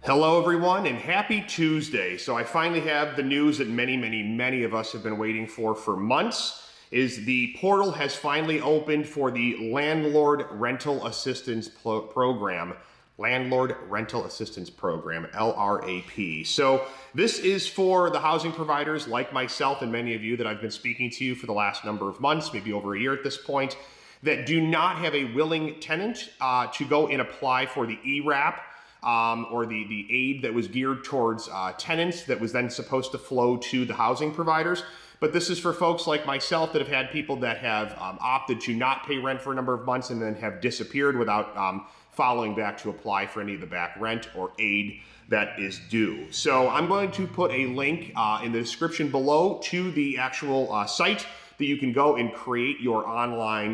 Hello everyone and happy Tuesday. So I finally have the news that many of us have been waiting for months is the portal has finally opened for the Landlord Rental Assistance Program. Landlord Rental Assistance Program, LRAP. So this is for the housing providers like myself and many of you that I've been speaking to for the last number of months, maybe over a year at this point, that do not have a willing tenant to go and apply for the ERAP. Or the aid that was geared towards tenants that was then supposed to flow to the housing providers. But this is for folks like myself that have had people that have opted to not pay rent for a number of months and then have disappeared without following back to apply for any of the back rent or aid that is due. So I'm going to put a link in the description below to the actual site that you can go and create your online,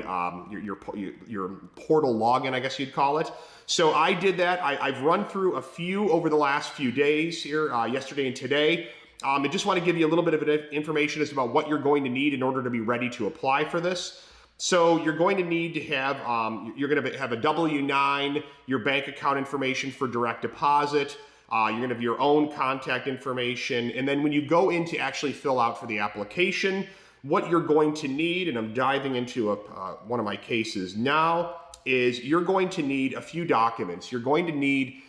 your portal login, I guess you'd call it. So I did that. I've run through a few over the last few days here, yesterday and today. I just want to give you a little bit of information as about what you're going to need in order to be ready to apply for this. So you're going to need to have, you're going to have a W-9, your bank account information for direct deposit. You're going to have your own contact information. And then when you go in to actually fill out for the application, what you're going to need, and I'm diving into one of my cases now, is you're going to need a few documents. You're going to need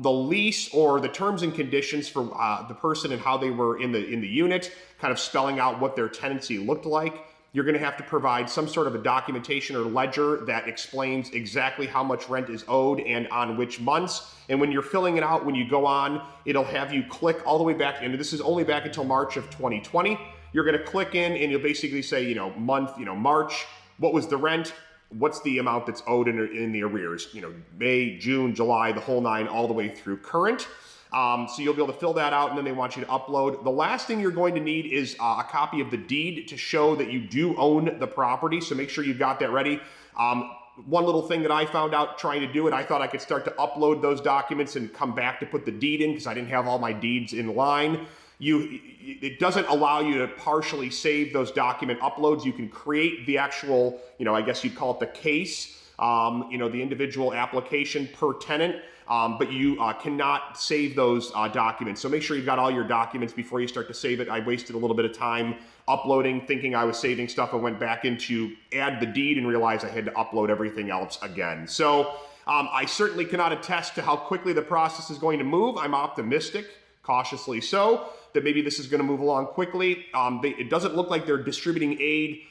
the lease or the terms and conditions for the person and how they were in the unit, kind of spelling out what their tenancy looked like. You're going to have to provide some sort of a documentation or ledger that explains exactly how much rent is owed and on which months. And when you're filling it out, when you go on, it'll have you click all the way back, and this is only back until March of 2020. You're going to click in and you'll basically say, month, March, what was the rent? What's the amount that's owed in the arrears? May, June, July, the whole nine, all the way through current. So you'll be able to fill that out, and then they want you to upload. The last thing you're going to need is a copy of the deed to show that you do own the property. So make sure you've got that ready. One little thing that I found out trying to do it, I thought I could start to upload those documents and come back to put the deed in because I didn't have all my deeds in line. It doesn't allow you to partially save those document uploads. You can create the actual, I guess you'd call it the case, the individual application per tenant, but you cannot save those documents. So make sure you've got all your documents before you start to save it. I wasted a little bit of time uploading, thinking I was saving stuff. I went back in to add the deed and realized I had to upload everything else again. So I certainly cannot attest to how quickly the process is going to move. I'm optimistic, cautiously so, that maybe this is going to move along quickly. It doesn't look like they're distributing aid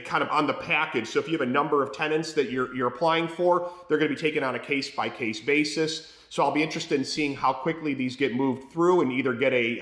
kind of on the package. So if you have a number of tenants that you're applying for, they're going to be taken on a case-by-case basis. So I'll be interested in seeing how quickly these get moved through and either get a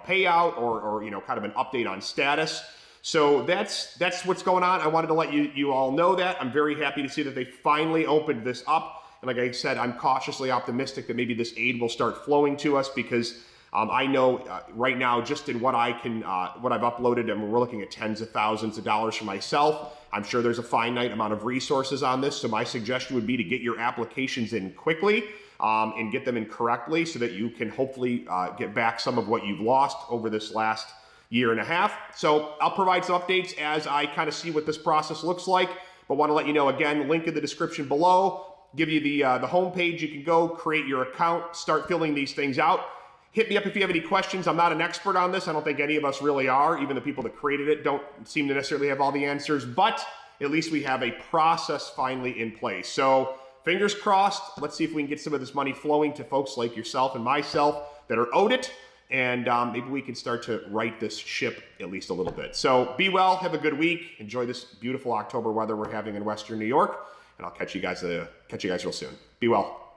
payout or kind of an update on status. So that's what's going on. I wanted to let you all know that. I'm very happy to see that they finally opened this up. And like I said, I'm cautiously optimistic that maybe this aid will start flowing to us because I know right now, just in what I've uploaded, and we're looking at tens of thousands of dollars for myself. I'm sure there's a finite amount of resources on this. So my suggestion would be to get your applications in quickly and get them in correctly so that you can hopefully get back some of what you've lost over this last year and a half. So I'll provide some updates as I kind of see what this process looks like, but want to let you know, again, link in the description below, give you the home page. You can go create your account, start filling these things out. Hit me up if you have any questions. I'm not an expert on this. I don't think any of us really are. Even the people that created it don't seem to necessarily have all the answers, but at least we have a process finally in place. So fingers crossed. Let's see if we can get some of this money flowing to folks like yourself and myself that are owed it. And maybe we can start to right this ship at least a little bit. So be well, have a good week. Enjoy this beautiful October weather we're having in Western New York. And I'll catch you guys real soon. Be well.